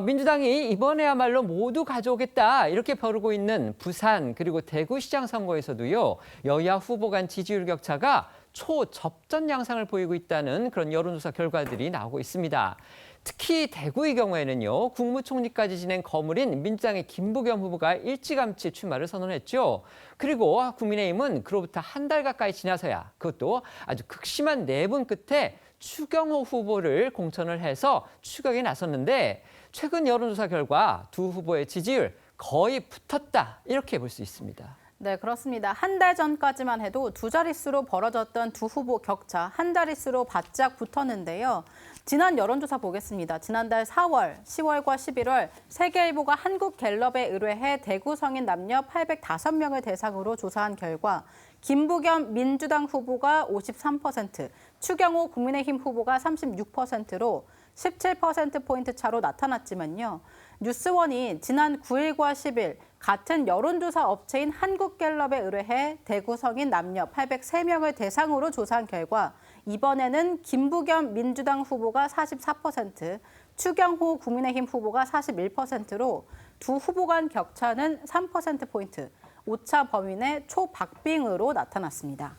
민주당이 이번에야말로 모두 가져오겠다 이렇게 벼르고 있는 부산 그리고 대구시장 선거에서도요. 여야 후보 간 지지율 격차가 초접전 양상을 보이고 있다는 그런 여론조사 결과들이 나오고 있습니다. 특히 대구의 경우에는요. 국무총리까지 지낸 거물인 민주당의 김부겸 후보가 일찌감치 출마를 선언했죠. 그리고 국민의힘은 그로부터 한 달 가까이 지나서야 그것도 아주 극심한 내분 끝에 추경호 후보를 공천을 해서 추격에 나섰는데 최근 여론조사 결과 두 후보의 지지율 거의 붙었다 이렇게 볼 수 있습니다. 네, 그렇습니다. 한 달 전까지만 해도 두 자릿수로 벌어졌던 두 후보 격차 한 자릿수로 바짝 붙었는데요. 지난 여론조사 보겠습니다. 지난달 4월, 10월과 11월 세계일보가 한국갤럽에 의뢰해 대구 성인 남녀 805명을 대상으로 조사한 결과 김부겸 민주당 후보가 53%, 추경호 국민의힘 후보가 36%로 17%포인트 차로 나타났지만요. 뉴스원이 지난 9일과 10일 같은 여론조사 업체인 한국갤럽에 의뢰해 대구 성인 남녀 803명을 대상으로 조사한 결과 이번에는 김부겸 민주당 후보가 44%, 추경호 국민의힘 후보가 41%로 두 후보 간 격차는 3%포인트, 오차 범위 내 초박빙으로 나타났습니다.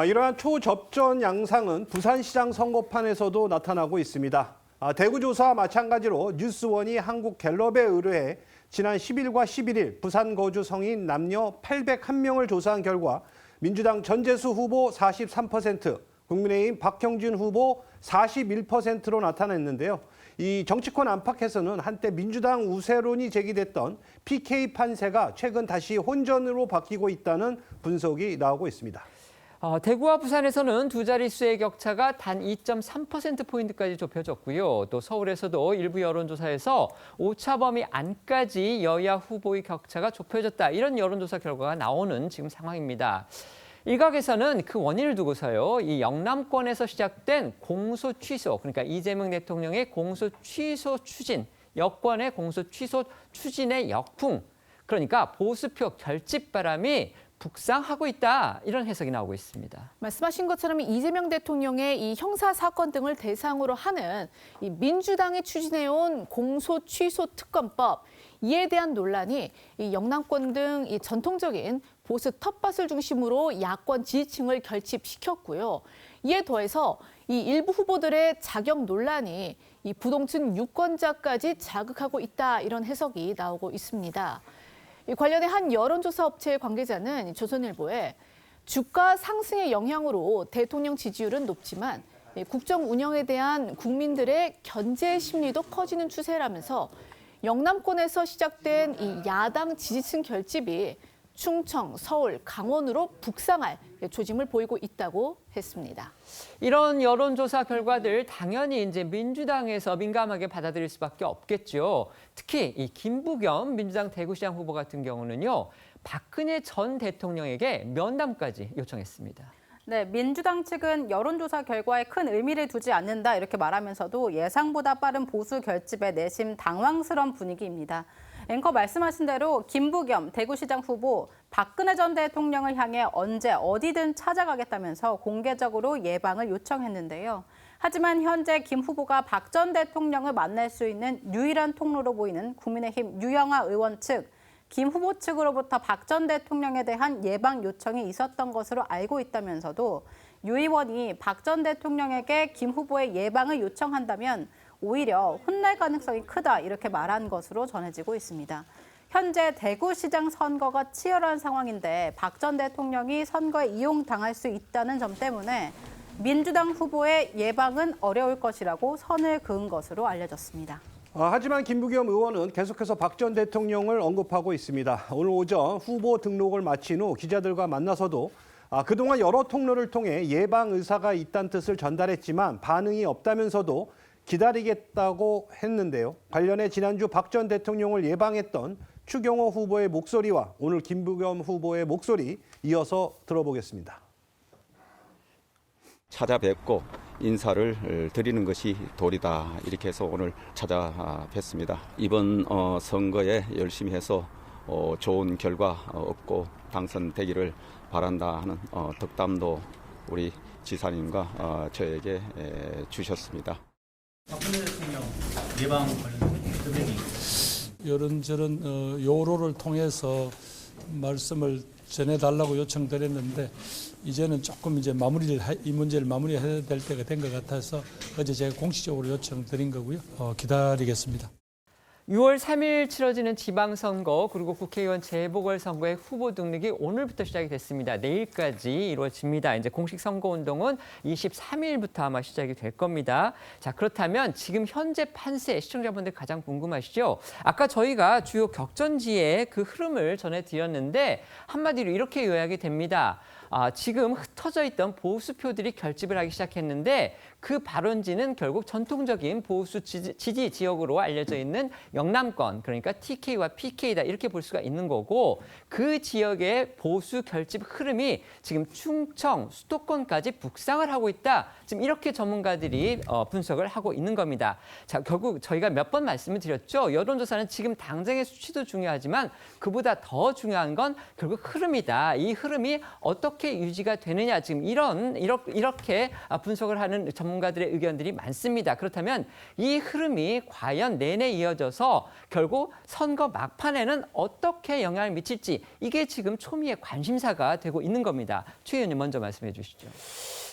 이러한 초접전 양상은 부산시장 선거판에서도 나타나고 있습니다. 대구조사와 마찬가지로 뉴스원이 한국갤럽에 의뢰해 지난 10일과 11일 부산 거주 성인 남녀 801명을 조사한 결과 민주당 전재수 후보 43%, 국민의힘 박형준 후보 41%로 나타났는데요. 이 정치권 안팎에서는 한때 민주당 우세론이 제기됐던 PK 판세가 최근 다시 혼전으로 바뀌고 있다는 분석이 나오고 있습니다. 대구와 부산에서는 두 자릿수의 격차가 단 2.3%포인트까지 좁혀졌고요. 또 서울에서도 일부 여론조사에서 오차 범위 안까지 여야 후보의 격차가 좁혀졌다. 이런 여론조사 결과가 나오는 지금 상황입니다. 일각에서는 그 원인을 두고서요. 이 영남권에서 시작된 공소 취소, 그러니까 이재명 대통령의 공소 취소 추진, 여권의 공소 취소 추진의 역풍, 그러니까 보수표 결집 바람이 북상하고 있다 이런 해석이 나오고 있습니다. 말씀하신 것처럼 이재명 대통령의 이 형사 사건 등을 대상으로 하는 이 민주당이 추진해온 공소 취소 특검법 이에 대한 논란이 이 영남권 등 이 전통적인 보수 텃밭을 중심으로 야권 지지층을 결집시켰고요. 이에 더해서 이 일부 후보들의 자격 논란이 이 부동층 유권자까지 자극하고 있다 이런 해석이 나오고 있습니다. 관련해 한 여론조사 업체의 관계자는 조선일보에 주가 상승의 영향으로 대통령 지지율은 높지만 국정 운영에 대한 국민들의 견제 심리도 커지는 추세라면서 영남권에서 시작된 이 야당 지지층 결집이 충청, 서울, 강원으로 북상할 조짐을 보이고 있다고 했습니다. 이런 여론조사 결과들 당연히 이제 민주당에서 민감하게 받아들일 수밖에 없겠죠. 특히 이 김부겸 민주당 대구시장 후보 같은 경우는요. 박근혜 전 대통령에게 면담까지 요청했습니다. 네, 민주당 측은 여론조사 결과에 큰 의미를 두지 않는다 이렇게 말하면서도 예상보다 빠른 보수 결집에 내심 당황스러운 분위기입니다. 앵커 말씀하신 대로 김부겸 대구시장 후보 박근혜 전 대통령을 향해 언제 어디든 찾아가겠다면서 공개적으로 예방을 요청했는데요. 하지만 현재 김 후보가 박 전 대통령을 만날 수 있는 유일한 통로로 보이는 국민의힘 유영아 의원 측, 김 후보 측으로부터 박 전 대통령에 대한 예방 요청이 있었던 것으로 알고 있다면서도 유 의원이 박 전 대통령에게 김 후보의 예방을 요청한다면 오히려 혼날 가능성이 크다 이렇게 말한 것으로 전해지고 있습니다. 현재 대구시장 선거가 치열한 상황인데 박 전 대통령이 선거에 이용당할 수 있다는 점 때문에 민주당 후보의 예방은 어려울 것이라고 선을 그은 것으로 알려졌습니다. 하지만 김부겸 의원은 계속해서 박 전 대통령을 언급하고 있습니다. 오늘 오전 후보 등록을 마친 후 기자들과 만나서도 그동안 여러 통로를 통해 예방 의사가 있다는 뜻을 전달했지만 반응이 없다면서도 기다리겠다고 했는데요. 관련해 지난주 박 전 대통령을 예방했던 추경호 후보의 목소리와 오늘 김부겸 후보의 목소리 이어서 들어보겠습니다. 찾아뵙고 인사를 드리는 것이 도리다 이렇게 해서 오늘 찾아뵙습니다. 이번 선거에 열심히 해서 좋은 결과 얻고 당선되기를 바란다 하는 덕담도 우리 지사님과 저에게 주셨습니다. 박근혜 대통령 예방 관련 피드백이 이런저런 요로를 통해서 말씀을 전해달라고 요청드렸는데 이제는 조금 이제 이 문제를 마무리해야 될 때가 된 것 같아서 어제 제가 공식적으로 요청드린 거고요. 기다리겠습니다. 6월 3일 치러지는 지방선거 그리고 국회의원 재보궐선거의 후보 등록이 오늘부터 시작이 됐습니다. 내일까지 이루어집니다. 이제 공식 선거운동은 23일부터 아마 시작이 될 겁니다. 자, 그렇다면 지금 현재 판세 시청자분들 가장 궁금하시죠? 아까 저희가 주요 격전지의 그 흐름을 전해드렸는데 한마디로 이렇게 요약이 됩니다. 지금 흩어져 있던 보수표들이 결집을 하기 시작했는데 그 발원지는 결국 전통적인 보수 지지 지역으로 알려져 있는 영남권, 그러니까 TK와 PK다 이렇게 볼 수가 있는 거고 그 지역의 보수 결집 흐름이 지금 충청, 수도권까지 북상을 하고 있다. 지금 이렇게 전문가들이 분석을 하고 있는 겁니다. 자, 결국 저희가 몇 번 말씀을 드렸죠. 여론조사는 지금 당장의 수치도 중요하지만 그보다 더 중요한 건 결국 흐름이다. 이 흐름이 어떻게 유지가 되느냐 지금 이렇게 분석을 하는 전문가들의 의견들이 많습니다. 그렇다면 이 흐름이 과연 내내 이어져서 결국 선거 막판에는 어떻게 영향을 미칠지 이게 지금 초미의 관심사가 되고 있는 겁니다. 최 의원님 먼저 말씀해 주시죠.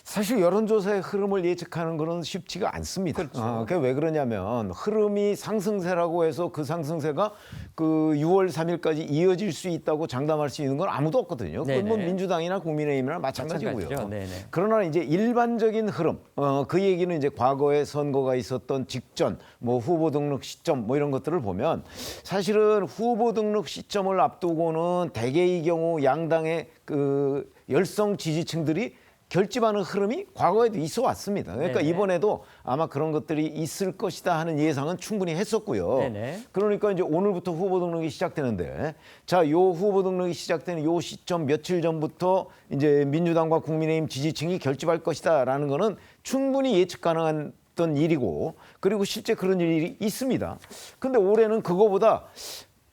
사실 여론조사의 흐름을 예측하는 것은 쉽지가 않습니다. 그렇죠. 그게 왜 그러냐면 흐름이 상승세라고 해서 그 상승세가 그 6월 3일까지 이어질 수 있다고 장담할 수 있는 건 아무도 없거든요. 그건 뭐 네네. 민주당이나 국민의힘이나 마찬가지고요. 마찬가지죠. 네네. 그러나 이제 일반적인 흐름, 그 얘기는 이제 과거에 선거가 있었던 직전, 뭐 후보 등록 시점 뭐 이런 것들을 보면 사실은 후보 등록 시점을 앞두고는 대개의 경우 양당의 그 열성 지지층들이 결집하는 흐름이 과거에도 있어 왔습니다. 그러니까 네네. 이번에도 아마 그런 것들이 있을 것이다 하는 예상은 충분히 했었고요. 네네. 그러니까 이제 오늘부터 후보 등록이 시작되는데 자, 요 후보 등록이 시작되는 요 시점 며칠 전부터 이제 민주당과 국민의힘 지지층이 결집할 것이다라는 거는 충분히 예측 가능한 어떤 일이고 그리고 실제 그런 일이 있습니다. 근데 올해는 그거보다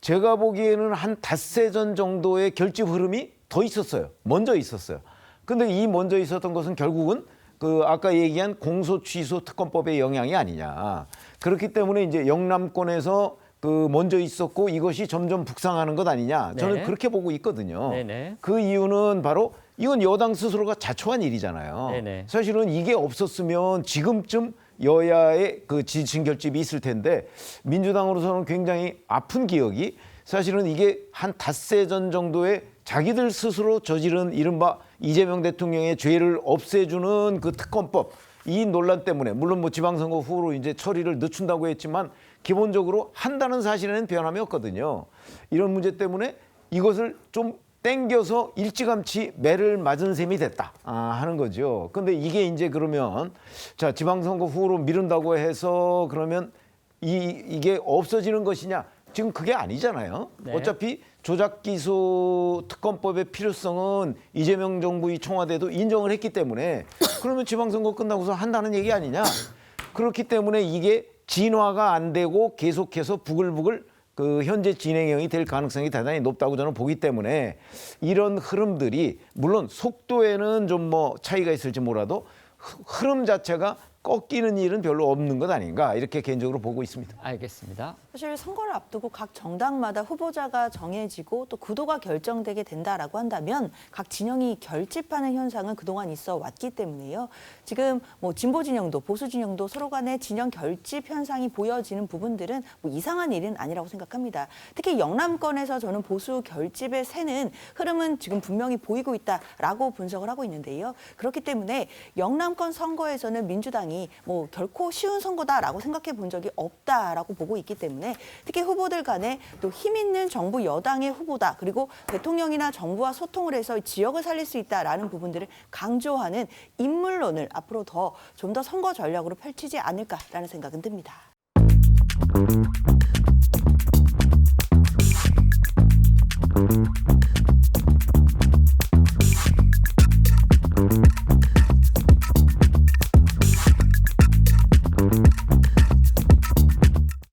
제가 보기에는 한 닷새 전 정도의 결집 흐름이 더 있었어요. 먼저 있었어요. 근데 이 먼저 있었던 것은 결국은 그 아까 얘기한 공소 취소 특검법의 영향이 아니냐. 그렇기 때문에 이제 영남권에서 그 먼저 있었고 이것이 점점 북상하는 것 아니냐. 저는 네네. 그렇게 보고 있거든요. 네네. 그 이유는 바로 이건 여당 스스로가 자초한 일이잖아요. 네네. 사실은 이게 없었으면 지금쯤 여야의 그 지지층 결집이 있을 텐데 민주당으로서는 굉장히 아픈 기억이 사실은 이게 한 닷새 전 정도의 자기들 스스로 저지른 이른바 이재명 대통령의 죄를 없애주는 그 특검법 이 논란 때문에 물론 뭐 지방선거 후로 이제 처리를 늦춘다고 했지만 기본적으로 한다는 사실에는 변함이 없거든요. 이런 문제 때문에 이것을 좀 땡겨서 일찌감치 매를 맞은 셈이 됐다 하는 거죠. 근데 이게 이제 그러면 자 지방선거 후로 미룬다고 해서 그러면 이게 없어지는 것이냐? 지금 그게 아니잖아요. 네. 어차피 조작기소 특검법의 필요성은 이재명 정부의 청와대도 인정을 했기 때문에 그러면 지방선거 끝나고서 한다는 얘기 아니냐. 그렇기 때문에 이게 진화가 안 되고 계속해서 부글부글 그 현재 진행형이 될 가능성이 대단히 높다고 저는 보기 때문에 이런 흐름들이 물론 속도에는 좀 뭐 차이가 있을지 몰라도 흐름 자체가 꺾이는 일은 별로 없는 것 아닌가 이렇게 개인적으로 보고 있습니다. 알겠습니다. 사실 선거를 앞두고 각 정당마다 후보자가 정해지고 또 구도가 결정되게 된다라고 한다면 각 진영이 결집하는 현상은 그동안 있어 왔기 때문에요. 지금 뭐 진보 진영도 보수 진영도 서로 간의 진영 결집 현상이 보여지는 부분들은 뭐 이상한 일은 아니라고 생각합니다. 특히 영남권에서 저는 보수 결집의 새는 흐름은 지금 분명히 보이고 있다라고 분석을 하고 있는데요. 그렇기 때문에 영남권 선거에서는 민주당이 뭐 결코 쉬운 선거다라고 생각해 본 적이 없다라고 보고 있기 때문에 특히 후보들 간에 또 힘 있는 정부 여당의 후보다 그리고 대통령이나 정부와 소통을 해서 지역을 살릴 수 있다라는 부분들을 강조하는 인물론을 앞으로 좀 더 선거 전략으로 펼치지 않을까라는 생각은 듭니다.